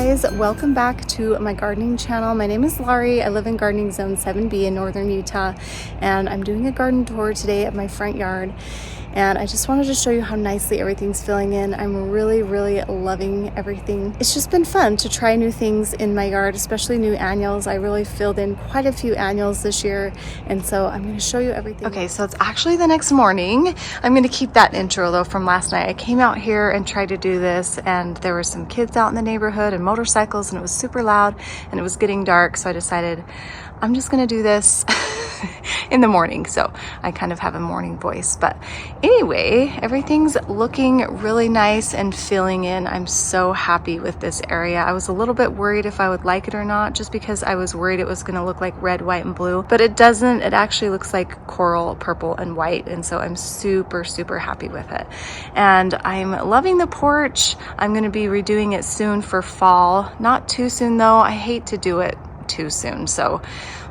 guys, welcome back to my gardening channel. My name is Laurie. I live in gardening zone 7B in northern Utah, and I'm doing a garden tour today of my front yard. And I just wanted to show you how nicely everything's filling in. I'm really loving everything. It's just been fun to try new things in my yard, especially new annuals. I really filled in quite a few annuals this year, and so I'm going to show you everything. Okay, so it's actually the next morning. I'm going to keep that intro though from last night. I came out here and tried to do this, and there were some kids out in the neighborhood and motorcycles, and it was super loud and it was getting dark, so I decided I'm just going to do this in the morning, so I kind of have a morning voice. But anyway, everything's looking really nice and filling in. I'm so happy with this area. I was a little bit worried if I would like it or not, just because I was worried it was going to look like red, white, and blue, but it doesn't. It actually looks like coral, purple, and white, and so I'm super happy with it. And I'm loving the porch. I'm going to be redoing it soon for fall. Not too soon though. I hate to do it too soon, so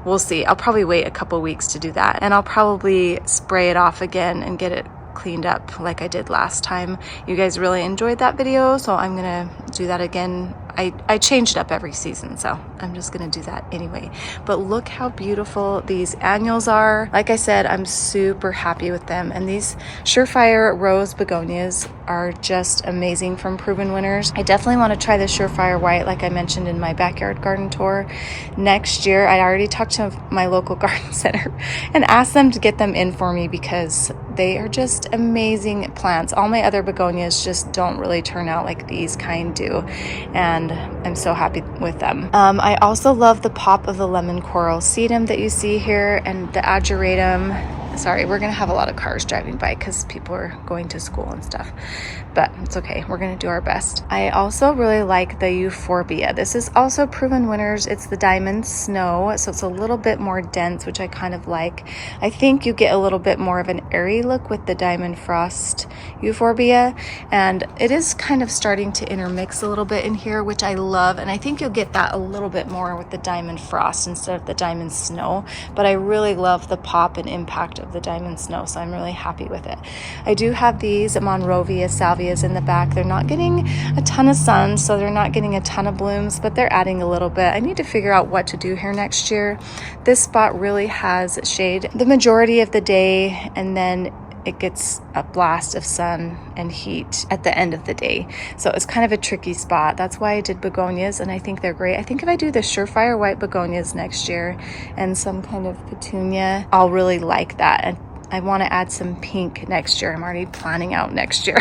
we'll see. I'll probably wait a couple weeks to do that, and I'll probably spray it off again and get it cleaned up like I did last time. You guys really enjoyed that video, so I'm gonna do that again. I change it up every season, so I'm just gonna do that anyway. But look how beautiful these annuals are. Like I said, I'm super happy with them, and these Surefire rose begonias are just amazing from Proven Winners. I definitely want to try the Surefire white, like I mentioned in my backyard garden tour next year. I already talked to my local garden center and asked them to get them in for me because they are just amazing plants. All my other begonias just don't really turn out like these kind do, and I'm so happy with them. I also love the pop of the lemon coral sedum that you see here, and the ageratum. Sorry, we're gonna have a lot of cars driving by because people are going to school and stuff, but it's okay. We're gonna do our best. I also really like the euphorbia. This is also Proven Winners. It's the diamond snow, so it's a little bit more dense, which I kind of like. I think you get a little bit more of an airy look with the diamond frost euphorbia, and it is kind of starting to intermix a little bit in here, which I love, and I think you'll get that a little bit more with the diamond frost instead of the diamond snow. But I really love the pop and impact of the diamond snow, so I'm really happy with it. I do have these Monrovia salvias in the back. They're not getting a ton of sun, so they're not getting a ton of blooms, but they're adding a little bit. I need to figure out what to do here next year. This spot really has shade the majority of the day, and then it gets a blast of sun and heat at the end of the day. So it's kind of a tricky spot. That's why I did begonias, and I think they're great. I think if I do the Surefire white begonias next year and some kind of petunia, I'll really like that. And I want to add some pink next year. I'm already planning out next year.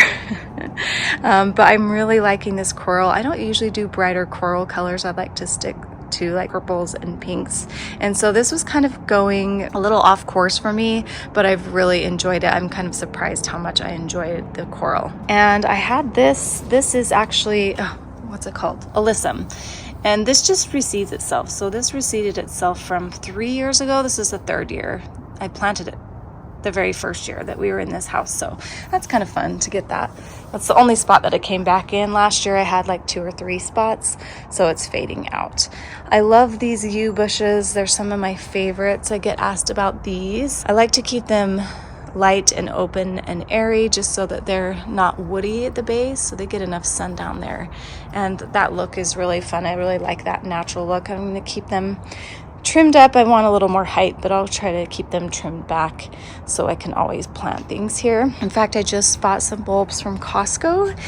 But I'm really liking this coral. I don't usually do brighter coral colors. I'd like to stick to like purples and pinks, and so this was kind of going a little off course for me, but I've really enjoyed it. I'm kind of surprised how much I enjoyed the coral. And I had this is actually what's it called, alyssum, and this just reseeds itself. So this reseeded itself from 3 years ago. This is the third year. I planted it the very first year that we were in this house, so that's kind of fun to get that. That's the only spot that it came back in. Last year I had like 2 or 3 spots, so it's fading out. I love these yew bushes. They're some of my favorites. I get asked about these. I like to keep them light and open and airy just so that they're not woody at the base, so they get enough sun down there, and that look is really fun. I really like that natural look. I'm going to keep them trimmed up. I want a little more height, but I'll try to keep them trimmed back so I can always plant things here. In fact, I just bought some bulbs from Costco,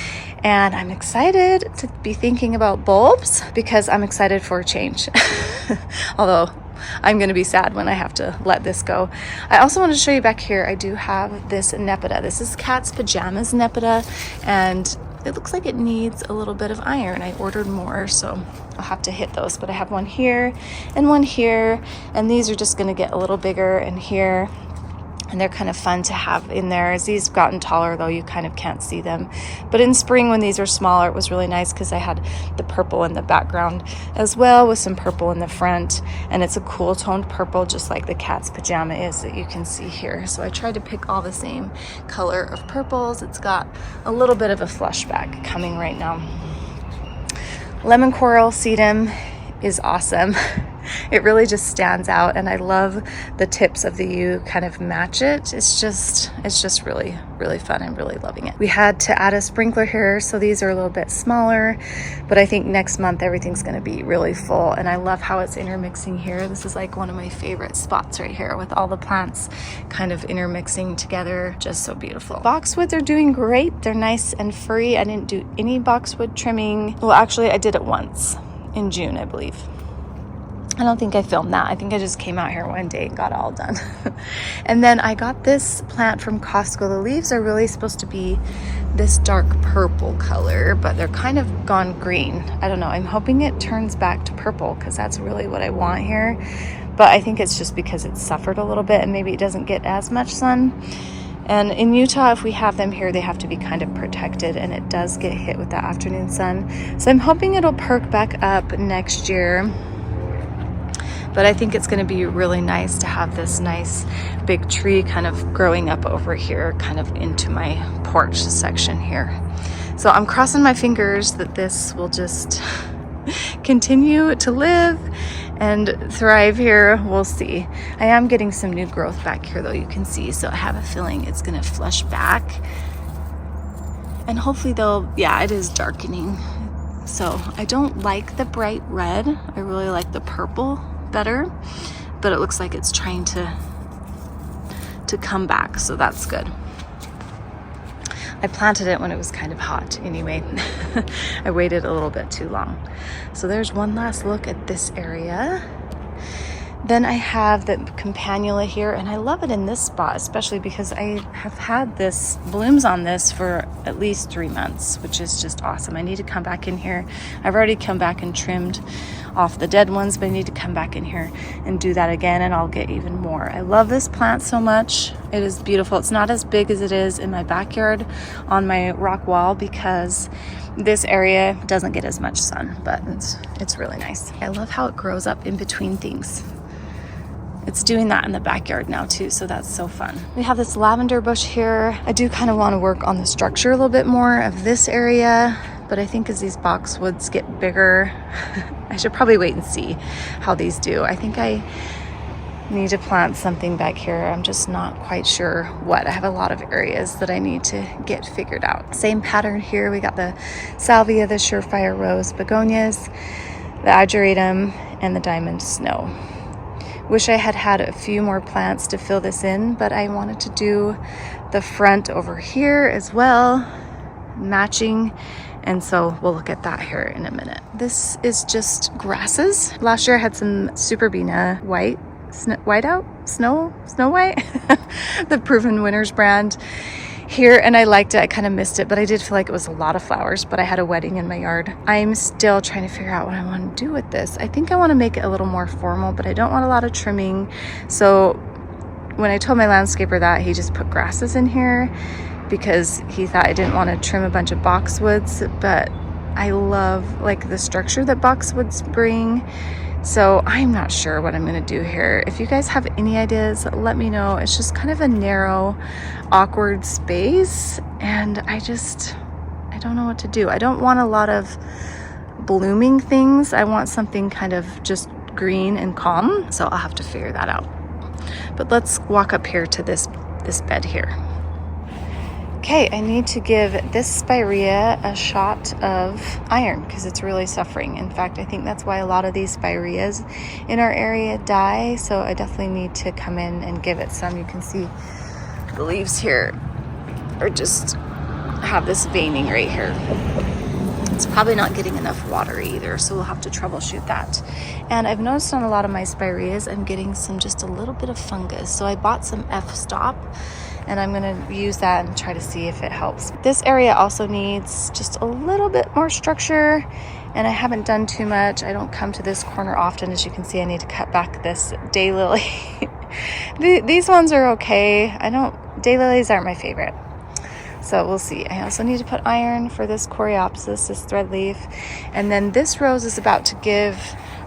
and I'm excited to be thinking about bulbs because I'm excited for a change. Although I'm going to be sad when I have to let this go. I also want to show you back here, I do have this Nepeta. This is Cat's Pajamas Nepeta, and it looks like it needs a little bit of iron. I ordered more, so I'll have to hit those. But I have one here, and these are just going to get a little bigger in here. And they're kind of fun to have in there. As these gotten taller, though, you kind of can't see them. But in spring, when these were smaller, it was really nice because I had the purple in the background as well, with some purple in the front. And it's a cool toned purple, just like the cat's pajama is that you can see here. So I tried to pick all the same color of purples. It's got a little bit of a flush back coming right now. Lemon coral sedum is awesome. It really just stands out, and I love the tips of the yew kind of match it. It's just really, really fun. I'm really loving it. We had to add a sprinkler here, so these are a little bit smaller, but I think next month everything's going to be really full, and I love how it's intermixing here. This is like one of my favorite spots right here with all the plants kind of intermixing together. Just so beautiful. Boxwoods are doing great. They're nice and furry. I didn't do any boxwood trimming. Well, actually I did it once in June, I believe. I don't think I filmed that. I think I just came out here one day and got it all done. And then I got this plant from Costco. The leaves are really supposed to be this dark purple color, but they're kind of gone green. I don't know. I'm hoping it turns back to purple because that's really what I want here. But I think it's just because it's suffered a little bit and maybe it doesn't get as much sun. And in Utah, if we have them here, they have to be kind of protected, and it does get hit with the afternoon sun. So I'm hoping it'll perk back up next year. But I think it's going to be really nice to have this nice big tree kind of growing up over here, kind of into my porch section here. So I'm crossing my fingers that this will just continue to live and thrive here. We'll see. I am getting some new growth back here though, you can see, so I have a feeling it's gonna flush back, and hopefully yeah, it is darkening. So I don't like the bright red. I really like the purple better, but it looks like it's trying to come back, so that's good. I planted it when it was kind of hot anyway. I waited a little bit too long. So there's one last look at this area. Then I have the campanula here, and I love it in this spot, especially because I have had this blooms on this for at least 3 months, which is just awesome. I need to come back in here. I've already come back and trimmed off the dead ones, but I need to come back in here and do that again, and I'll get even more. I love this plant so much. It is beautiful. It's not as big as it is in my backyard on my rock wall because this area doesn't get as much sun, but it's really nice. I love how it grows up in between things. It's doing that in the backyard now too, so that's so fun. We have this lavender bush here. I do kind of want to work on the structure a little bit more of this area, but I think as these boxwoods get bigger, I should probably wait and see how these do. I think I need to plant something back here. I'm just not quite sure what. I have a lot of areas that I need to get figured out. Same pattern here. We got the salvia, the surefire rose begonias, the ageratum, and the diamond snow. Wish I had had a few more plants to fill this in, but I wanted to do the front over here as well, matching, and so we'll look at that here in a minute. This is just grasses. Last year I had some Superbina Snow White, the Proven Winners brand here, and I liked it. I kind of missed it, but I did feel like it was a lot of flowers, but I had a wedding in my yard. I'm still trying to figure out what I want to do with this. I think I want to make it a little more formal, but I don't want a lot of trimming. So when I told my landscaper that, he just put grasses in here because he thought I didn't want to trim a bunch of boxwoods, but I love like the structure that boxwoods bring. So I'm not sure what I'm going to do here. If you guys have any ideas, let me know. It's just kind of a narrow, awkward space, and I don't know what to do. I don't want a lot of blooming things. I want something kind of just green and calm, so I'll have to figure that out. But let's walk up here to this bed here. Okay, I need to give this Spirea a shot of iron because it's really suffering. In fact, I think that's why a lot of these Spireas in our area die. So I definitely need to come in and give it some. You can see the leaves here are just have this veining right here. It's probably not getting enough water either, so we'll have to troubleshoot that. And I've noticed on a lot of my Spireas, I'm getting just a little bit of fungus. So I bought some F-stop, and I'm gonna use that and try to see if it helps. This area also needs just a little bit more structure, and I haven't done too much. I don't come to this corner often. As you can see, I need to cut back this daylily. These ones are okay. Daylilies aren't my favorite. So we'll see. I also need to put iron for this coreopsis, this thread leaf. And then this rose is about to give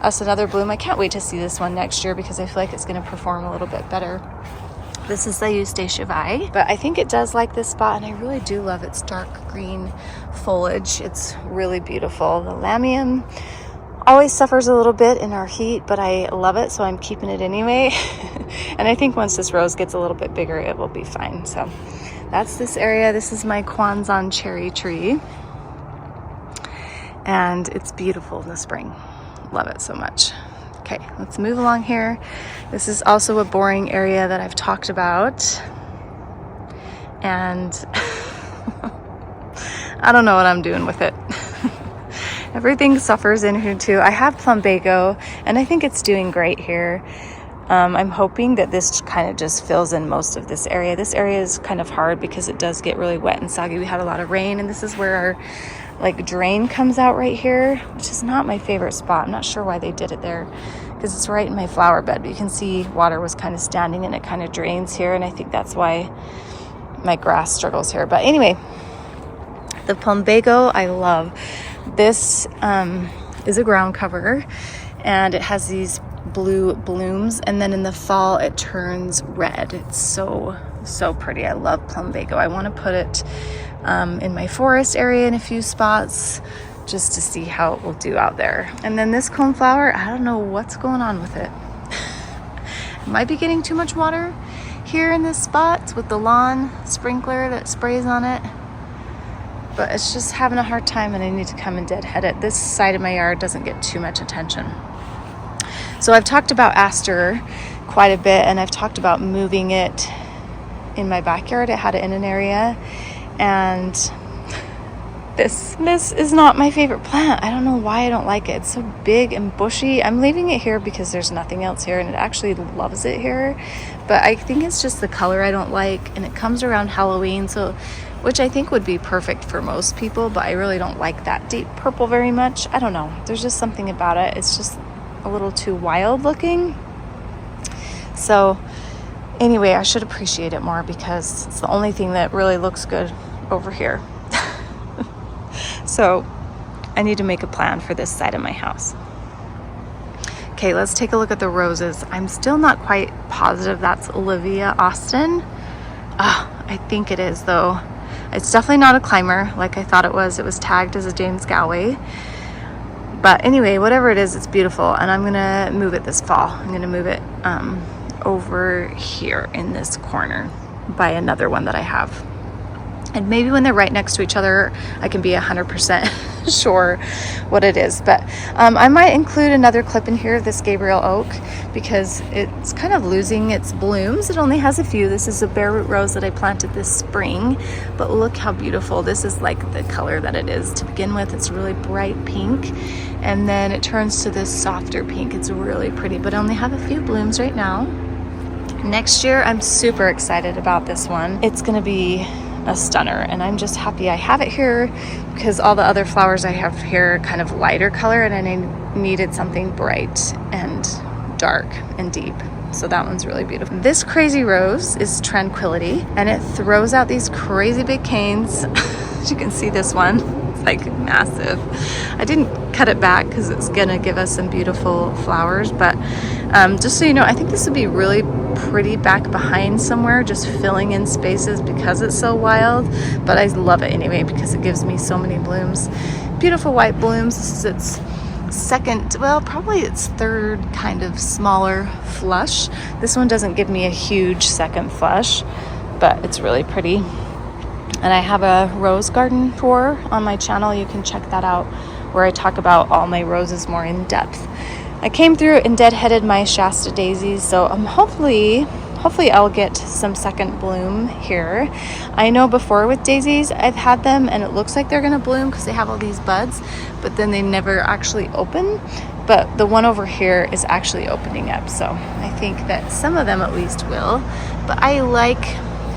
us another bloom. I can't wait to see this one next year because I feel like it's gonna perform a little bit better. This is the Eustacia Vi, but I think it does like this spot, and I really do love its dark green foliage. It's really beautiful. The lamium always suffers a little bit in our heat, but I love it, so I'm keeping it anyway. And I think once this rose gets a little bit bigger, it will be fine. So that's this area. This is my Kwanzan cherry tree, and it's beautiful in the spring. Love it so much. Okay, let's move along here. This is also a boring area that I've talked about, and I don't know what I'm doing with it. Everything suffers in here too. I have plumbago, and I think it's doing great here. I'm hoping that this kind of just fills in most of this area. This area is kind of hard because it does get really wet and soggy. We had a lot of rain, and this is where our drain comes out right here, which is not my favorite spot. I'm not sure why they did it there, because it's right in my flower bed, but you can see water was kind of standing and it kind of drains here, and I think that's why my grass struggles here. But anyway, the plumbago I love. This is a ground cover, and it has these blue blooms, and then in the fall it turns red. It's so pretty. I love plumbago. I want to put it in my forest area in a few spots just to see how it will do out there. And then this coneflower, I don't know what's going on with it. It might be getting too much water here in this spot with the lawn sprinkler that sprays on it, but it's just having a hard time, and I need to come and deadhead it. This side of my yard doesn't get too much attention. So I've talked about aster quite a bit, and I've talked about moving it in my backyard. I had it in an area, and this is not my favorite plant. I don't know why I don't like it. It's so big and bushy. I'm leaving it here because there's nothing else here, and it actually loves it here. But I think it's just the color I don't like, and it comes around Halloween, so which I think would be perfect for most people, but I really don't like that deep purple very much. I don't know. There's just something about it. It's just a little too wild looking. So anyway, I should appreciate it more because it's the only thing that really looks good over here. So I need to make a plan for this side of my house. Okay, let's take a look at the roses. I'm still not quite positive that's Olivia Austin. I think it is though. It's definitely not a climber like I thought it was. It was tagged as a James Galway. But anyway, whatever it is, it's beautiful, and I'm gonna move it this fall. I'm gonna move it over here in this corner by another one that I have. And maybe when they're right next to each other, I can be 100% sure what it is. But I might include another clip in here of this Gabriel oak because it's kind of losing its blooms. It only has a few. This is a bare root rose that I planted this spring, but look how beautiful. This is like the color that it is to begin with. It's really bright pink, and then it turns to this softer pink. It's really pretty, but I only have a few blooms right now. Next year, I'm super excited about this one. It's gonna be a stunner, and I'm just happy I have it here because all the other flowers I have here are kind of lighter color, and I needed something bright and dark and deep. So that one's really beautiful. This crazy rose is Tranquility, and it throws out these crazy big canes. As you can see, this one, it's like massive. I didn't cut it back because it's gonna give us some beautiful flowers, but just so you know, I think this would be really pretty back behind somewhere, just filling in spaces because it's so wild. But I love it anyway because it gives me so many blooms. Beautiful white blooms. This is its second, well, probably its third kind of smaller flush. This one doesn't give me a huge second flush, but it's really pretty. And I have a rose garden tour on my channel. You can check that out where I talk about all my roses more in depth. I came through and deadheaded my Shasta daisies, so hopefully I'll get some second bloom here. I know before with daisies, I've had them and it looks like they're gonna bloom because they have all these buds, but then they never actually open. But the one over here is actually opening up, so I think that some of them at least will. But I like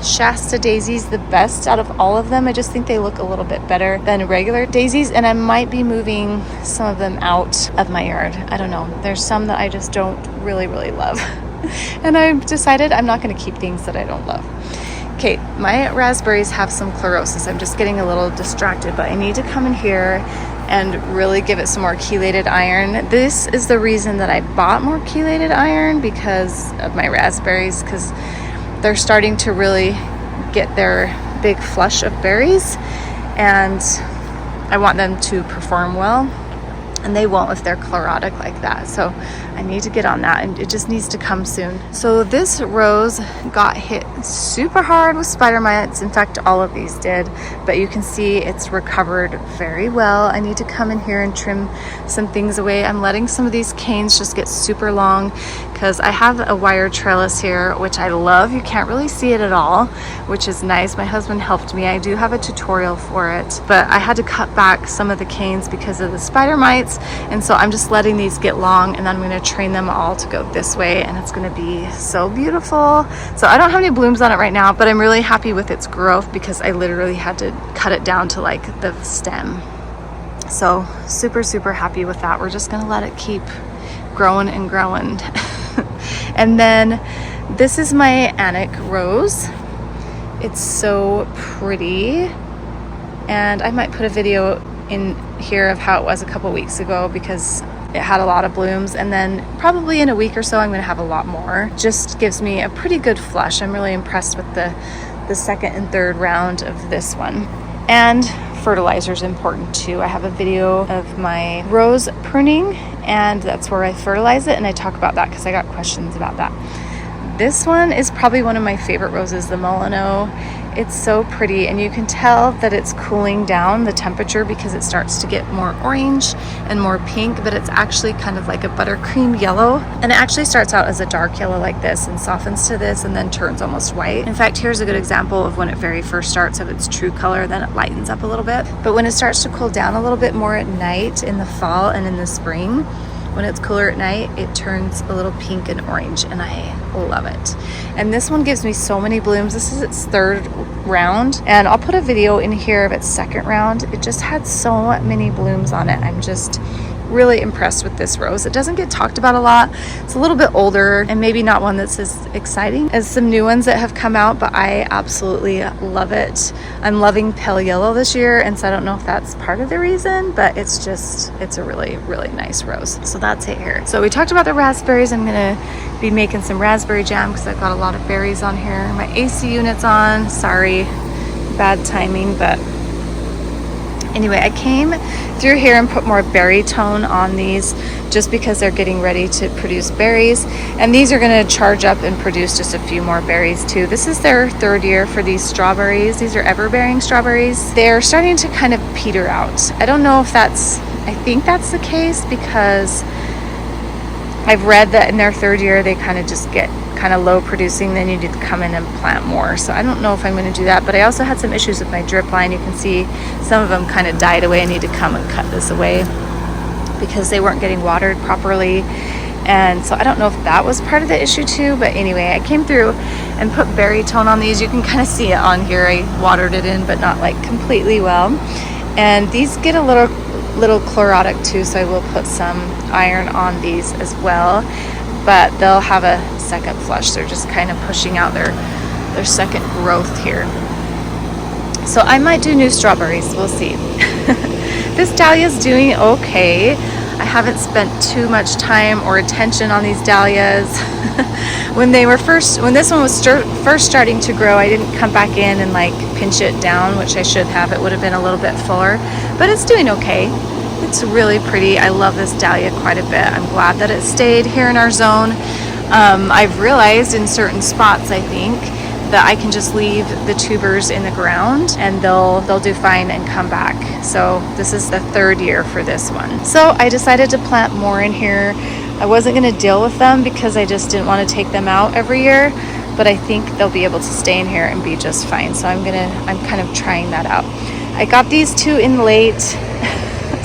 Shasta daisies the best out of all of them. I just think they look a little bit better than regular daisies, and I might be moving some of them out of my yard. I don't know. There's some that I just don't really love. And I've decided I'm not going to keep things that I don't love. Okay, my raspberries have some chlorosis. I'm just getting a little distracted, but I need to come in here and really give it some more chelated iron. This is the reason that I bought more chelated iron, because of my raspberries, because they're starting to really get their big flush of berries, and I want them to perform well. and they won't if they're chlorotic like that. So I need to get on that, and it just needs to come soon. So this rose got hit super hard with spider mites. In fact, all of these did, but you can see it's recovered very well. I need to come in here and trim some things away. I'm letting some of these canes just get super long because I have a wire trellis here, which I love. You can't really see it at all, which is nice. My husband helped me. I do have a tutorial for it, but I had to cut back some of the canes because of the spider mites. And so I'm just letting these get long, and then I'm going to train them all to go this way, and it's going to be so beautiful. So I don't have any blooms on it right now, but I'm really happy with its growth because I literally had to cut it down to like the stem. So super happy with that. We're just going to let it keep growing and growing. And then this is my Annick rose. It's so pretty, and I might put a video in here of how it was a couple weeks ago because it had a lot of blooms, and then probably in a week or so I'm going to have a lot more. Just gives me a pretty good flush. I'm really impressed with the second and third round of this one. And fertilizer is important too. I have a video of my rose pruning, and that's where I fertilize it, and I talk about that because I got questions about that. This one is probably one of my favorite roses, the Molyneux. It's so pretty, and you can tell that it's cooling down the temperature because it starts to get more orange and more pink, but it's actually kind of like a buttercream yellow. And it actually starts out as a dark yellow like this and softens to this and then turns almost white. In fact, here's a good example of when it very first starts of its true color, then it lightens up a little bit. But when it starts to cool down a little bit more at night in the fall and in the spring, when it's cooler at night, it turns a little pink and orange, and I love it. And this one gives me so many blooms. This is its third round, and I'll put a video in here of its second round. It just had so many blooms on it. I'm just really impressed with this rose. It doesn't get talked about a lot. It's a little bit older and maybe not one that's as exciting as some new ones that have come out, but I absolutely love it. I'm loving pale yellow this year, and so I don't know if that's part of the reason, but it's a really nice rose. So that's it here. So we talked about the raspberries. I'm gonna be making some raspberry jam because I've got a lot of berries on here. My AC unit's on. Sorry, bad timing, but anyway, I came through here and put more berry tone on these just because they're getting ready to produce berries. And these are going to charge up and produce just a few more berries too. This is their third year for these strawberries. These are ever-bearing strawberries. They're starting to kind of peter out. I don't know if I think that's the case because I've read that in their third year they kind of just get kind of low producing, then you need to come in and plant more. So I don't know if I'm going to do that, but I also had some issues with my drip line. You can see some of them kind of died away. I need to come and cut this away because they weren't getting watered properly. And so I don't know if that was part of the issue too, but anyway, I came through and put berry tone on these. You can kind of see it on here. I watered it in, but not like completely well. And these get a little chlorotic too, so I will put some iron on these as well, but they'll have a second flush. They're just kind of pushing out their second growth here. So I might do new strawberries, we'll see. This dahlia's doing okay. I haven't spent too much time or attention on these dahlias. When this one was first starting to grow, I didn't come back in and like pinch it down, which I should have. It would have been a little bit fuller, but it's doing okay. It's really pretty. I love this dahlia quite a bit. I'm glad that it stayed here in our zone. I've realized in certain spots, I think, that I can just leave the tubers in the ground and they'll do fine and come back. So this is the third year for this one. So I decided to plant more in here. I wasn't going to deal with them because I just didn't want to take them out every year, but I think they'll be able to stay in here and be just fine. So I'm kind of trying that out. I got these two in late.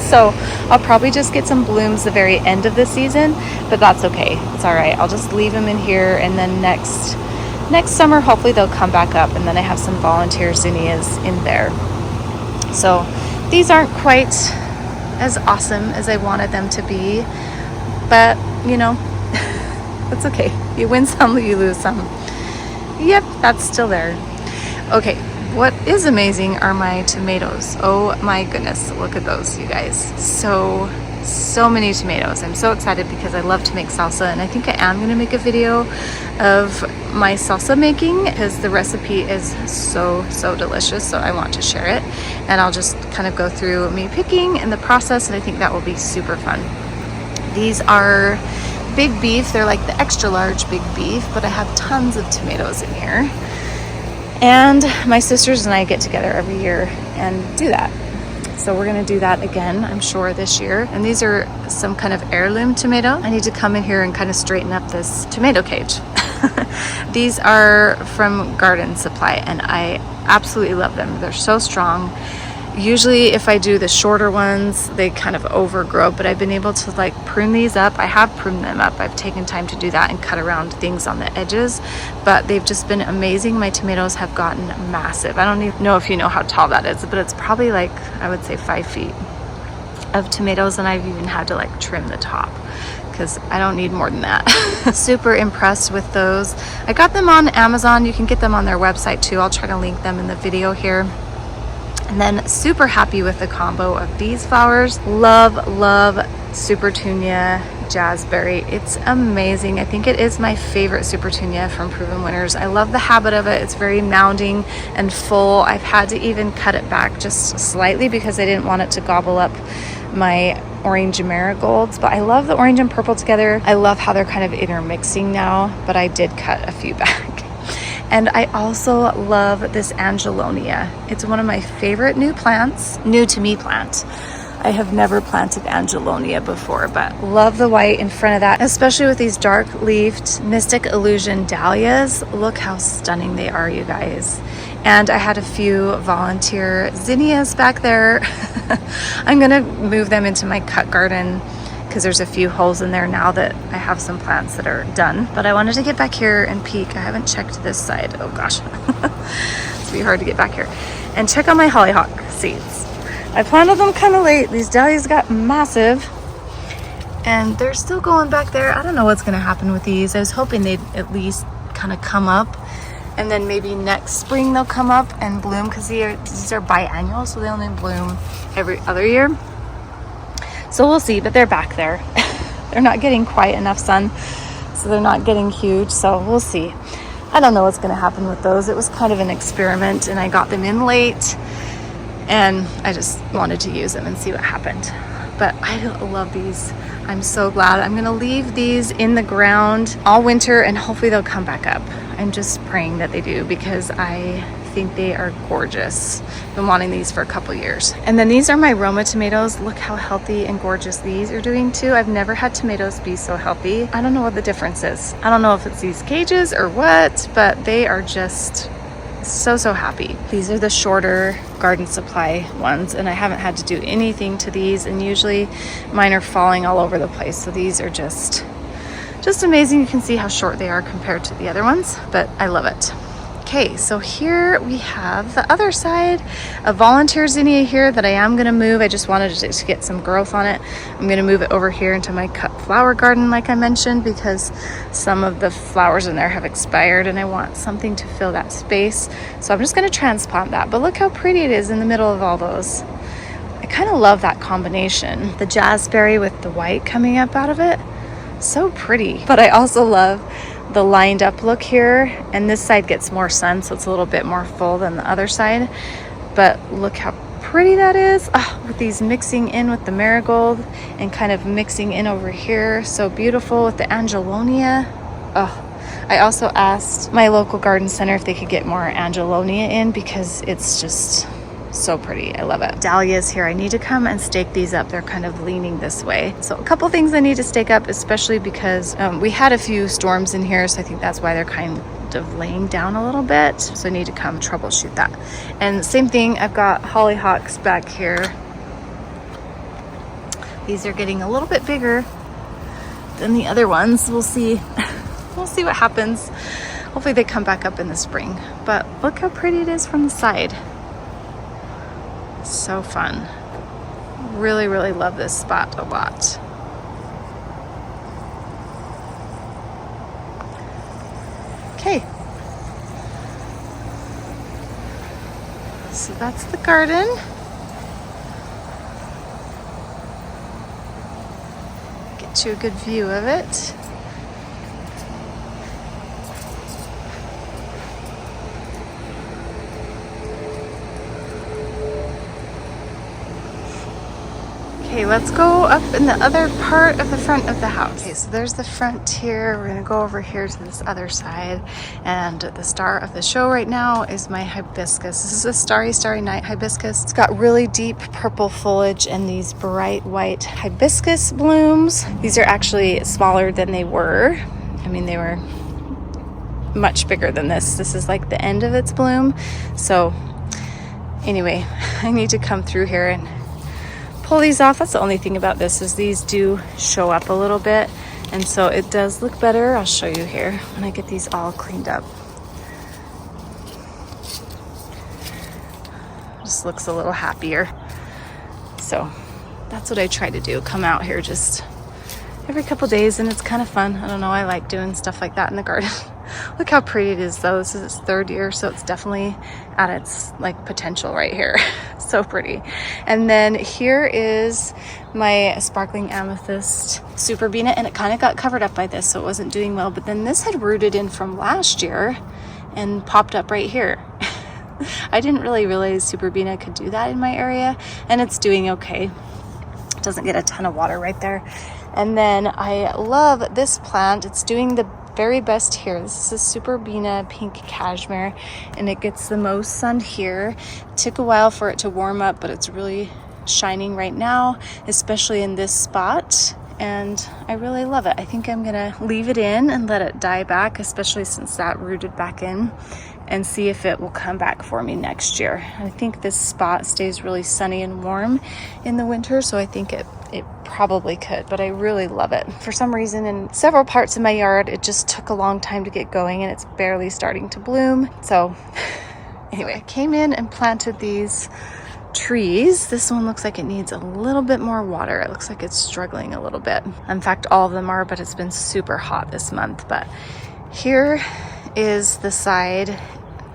So I'll probably just get some blooms the very end of the season, but that's okay. It's all right. I'll just leave them in here, and then next summer, hopefully they'll come back up, and then I have some volunteer zinnias in there. So these aren't quite as awesome as I wanted them to be, but you know, that's okay. You win some, you lose some. Yep, that's still there. Okay. What is amazing are my tomatoes. Oh my goodness, look at those, you guys. So many tomatoes. I'm so excited because I love to make salsa, and I think I am going to make a video of my salsa making because the recipe is so delicious, so I want to share it, and I'll just kind of go through me picking and the process, and I think that will be super fun. These are big beef. They're like the extra large big beef, but I have tons of tomatoes in here, and my sisters and I get together every year and do that. So we're gonna do that again, I'm sure, this year. And these are some kind of heirloom tomato. I need to come in here and kind of straighten up this tomato cage. These are from Garden Supply, and I absolutely love them. They're so strong. Usually if I do the shorter ones, they kind of overgrow, but I've been able to like prune these up. I have pruned them up. I've taken time to do that and cut around things on the edges, but they've just been amazing. My tomatoes have gotten massive. I don't even know if you know how tall that is, but it's probably like, I would say 5 feet of tomatoes, and I've even had to like trim the top because I don't need more than that. Super impressed with those. I got them on Amazon. You can get them on their website too. I'll try to link them in the video here. And then super happy with the combo of these flowers. Love Supertunia Jazzberry. It's amazing. I think it is my favorite Supertunia from Proven Winners. I love the habit of it. It's very mounding and full. I've had to even cut it back just slightly because I didn't want it to gobble up my orange marigolds, but I love the orange and purple together. I love how they're kind of intermixing now, but I did cut a few back. And I also love this Angelonia. It's one of my favorite new plants, new to me plant. I have never planted Angelonia before, but love the white in front of that, especially with these dark-leafed Mystic Illusion dahlias. Look how stunning they are, you guys. And I had a few volunteer zinnias back there. I'm gonna move them into my cut garden because there's a few holes in there now that I have some plants that are done. But I wanted to get back here and peek. I haven't checked this side. Oh gosh, it's be hard to get back here. And check out my hollyhock seeds. I planted them kind of late. These dahlias got massive and they're still going back there. I don't know what's gonna happen with these. I was hoping they'd at least kind of come up, and then maybe next spring they'll come up and bloom, because these are biannual, so they only bloom every other year. So we'll see, but they're back there. They're not getting quite enough sun, so they're not getting huge, so we'll see. I don't know what's gonna happen with those. It was kind of an experiment, and I got them in late, and I just wanted to use them and see what happened. But I love these. I'm so glad. I'm gonna leave these in the ground all winter, and hopefully they'll come back up. I'm just praying that they do, because I think they are gorgeous. Been wanting these for a couple years. And then these are my Roma tomatoes. Look how healthy and gorgeous these are doing too. I've never had tomatoes be so healthy. I don't know what the difference is. I don't know if it's these cages or what, but they are just so happy. These are the shorter Garden Supply ones, and I haven't had to do anything to these, and usually mine are falling all over the place. So these are just amazing. You can see how short they are compared to the other ones, but I love it. Okay, so here we have the other side, a volunteer zinnia here that I am gonna move. I just wanted to get some growth on it. I'm gonna move it over here into my cut flower garden, like I mentioned, because some of the flowers in there have expired and I want something to fill that space. So I'm just gonna transplant that, but look how pretty it is in the middle of all those. I kind of love that combination. The jazzberry with the white coming up out of it, so pretty. But I also love the lined up look here, and this side gets more sun, so it's a little bit more full than the other side. But look how pretty that is. Oh, with these mixing in with the marigold and kind of mixing in over here. So beautiful with the Angelonia. Oh, I also asked my local garden center if they could get more Angelonia in, because it's just so pretty. I love it. Dahlias here, I need to come and stake these up. They're kind of leaning this way. So a couple things I need to stake up, especially because we had a few storms in here, so I think that's why they're kind of laying down a little bit. So I need to come troubleshoot that. And same thing, I've got hollyhocks back here. These are getting a little bit bigger than the other ones. We'll see. We'll see what happens. Hopefully they come back up in the spring. But look how pretty it is from the side. So fun. Really love this spot a lot. Okay, so that's the garden. Get you a good view of it. Okay, let's go up in the other part of the front of the house. Okay, so there's the front here. We're gonna go over here to this other side. And the star of the show right now is my hibiscus. This is a starry, starry night hibiscus. It's got really deep purple foliage and these bright white hibiscus blooms. These are actually smaller than they were. I mean, they were much bigger than this. This is like the end of its bloom. So anyway, I need to come through here and pull these off. That's the only thing about this is these do show up a little bit, and so it does look better. I'll show you here when I get these all cleaned up. Just looks a little happier. So that's what I try to do, come out here just every couple days, and it's kind of fun. I don't know, I like doing stuff like that in the garden. Look how pretty it is though. This is its third year, so it's definitely at its like potential right here. So pretty. And then here is my sparkling amethyst Superbena, and it kind of got covered up by this, so it wasn't doing well, but then this had rooted in from last year and popped up right here. I didn't really realize Superbena could do that in my area, and it's doing okay. It doesn't get a ton of water right there. And then I love this plant. It's doing the very best here. This is a Superbena pink cashmere, and it gets the most sun here. It took a while for it to warm up, but it's really shining right now, especially in this spot, and I really love it. I think I'm gonna leave it in and let it die back, especially since that rooted back in, and see if it will come back for me next year. I think this spot stays really sunny and warm in the winter, so I think it probably could, but I really love it. For some reason, in several parts of my yard, it just took a long time to get going, and it's barely starting to bloom. So anyway, I came in and planted these trees. This one looks like it needs a little bit more water. It looks like it's struggling a little bit. In fact, all of them are, but it's been super hot this month. But here is the side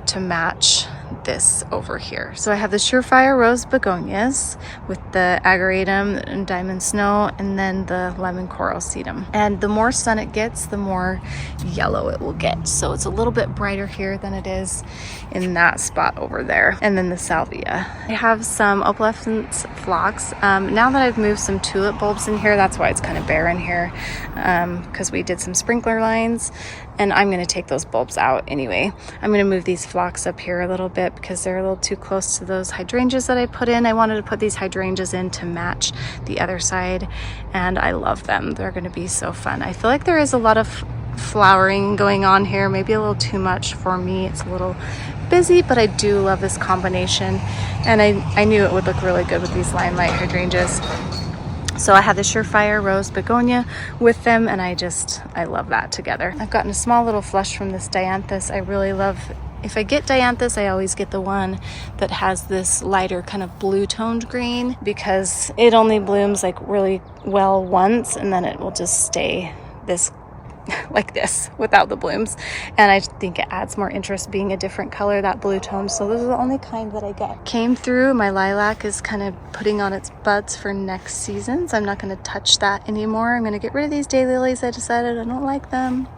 to match this over here. So I have the Surefire Rose Begonias with the Ageratum and Diamond Snow, and then the Lemon Coral Sedum. And the more sun it gets, the more yellow it will get. So it's a little bit brighter here than it is in that spot over there. And then the Salvia. I have some opalescence phlox. Now that I've moved some tulip bulbs in here, that's why it's kind of bare in here, because we did some sprinkler lines, and I'm going to take those bulbs out anyway. I'm going to move these phlox up here a little bit because they're a little too close to those hydrangeas that I put in. I wanted to put these hydrangeas in to match the other side, and I love them. They're going to be so fun. I feel like there is a lot of flowering going on here, maybe a little too much for me. It's a little busy, but I do love this combination, and I knew it would look really good with these limelight hydrangeas. So I have the Surefire Rose Begonia with them, and I love that together. I've gotten a small little flush from this dianthus. I really love, if I get dianthus, I always get the one that has this lighter kind of blue toned green, because it only blooms like really well once, and then it will just stay this like this without the blooms, and I think it adds more interest being a different color, that blue tone. So those are the only kind that I get. Came through. My lilac is kind of putting on its buds for next season, so I'm not going to touch that anymore. I'm going to get rid of these daylilies. I decided I don't like them.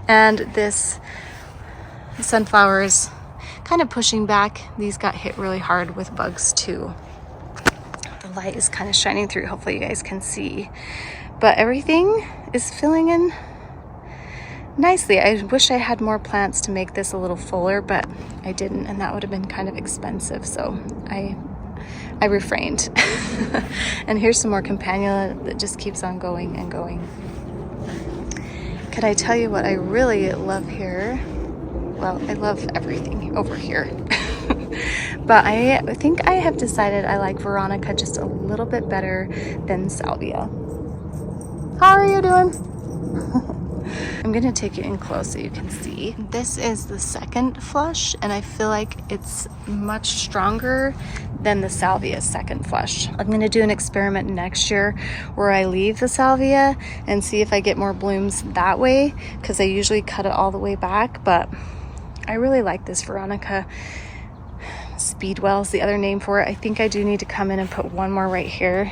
And this sunflower is kind of pushing back. These got hit really hard with bugs too. The light is kind of shining through. Hopefully you guys can see, but everything is filling in nicely. I wish I had more plants to make this a little fuller, but I didn't, and that would have been kind of expensive, so I refrained. And here's some more campanula that just keeps on going and going. Could I tell you what I really love here? Well, I love everything over here. But I think I have decided I like Veronica just a little bit better than Salvia. How are you doing? I'm gonna take you in close so you can see. This is the second flush, and I feel like it's much stronger than the Salvia's second flush. I'm gonna do an experiment next year where I leave the Salvia and see if I get more blooms that way, because I usually cut it all the way back. But I really like this Veronica. Speedwell is the other name for it. I think I do need to come in and put one more right here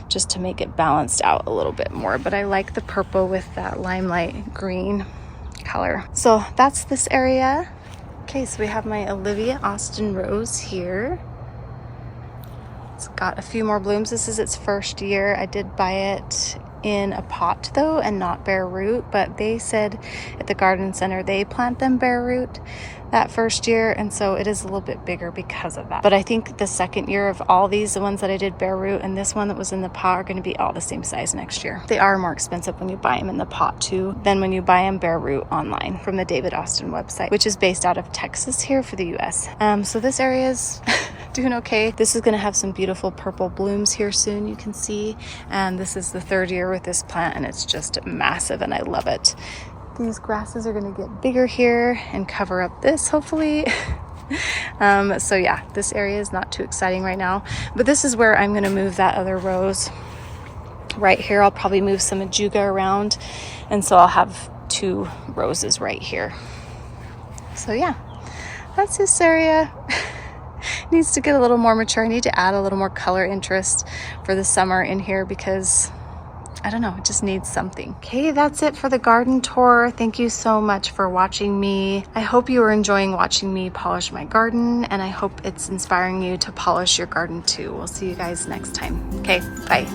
just to make it balanced out a little bit more, but I like the purple with that limelight green color. So that's this area. Okay, so we have my Olivia Austin Rose here. It's got a few more blooms. This is its first year. I did buy it in a pot though and not bare root, but they said at the garden center they plant them bare root that first year, and so it is a little bit bigger because of that. But I think the second year of all these, the ones that I did bare root and this one that was in the pot, are going to be all the same size next year. They are more expensive when you buy them in the pot too than when you buy them bare root online from the David Austin website, which is based out of Texas here for the US. So this area is doing okay. This is going to have some beautiful purple blooms here soon, you can see, and this is the third year with this plant and it's just massive and I love it. These grasses are going to get bigger here and cover up this hopefully. So yeah, this area is not too exciting right now, but this is where I'm going to move that other rose right here. I'll probably move some ajuga around, and so I'll have 2 roses right here. So yeah, that's this area. Needs to get a little more mature. I need to add a little more color interest for the summer in here because I don't know, it just needs something. Okay, that's it for the garden tour. Thank you so much for watching me. I hope you are enjoying watching me polish my garden, and I hope it's inspiring you to polish your garden too. We'll see you guys next time. Okay, bye.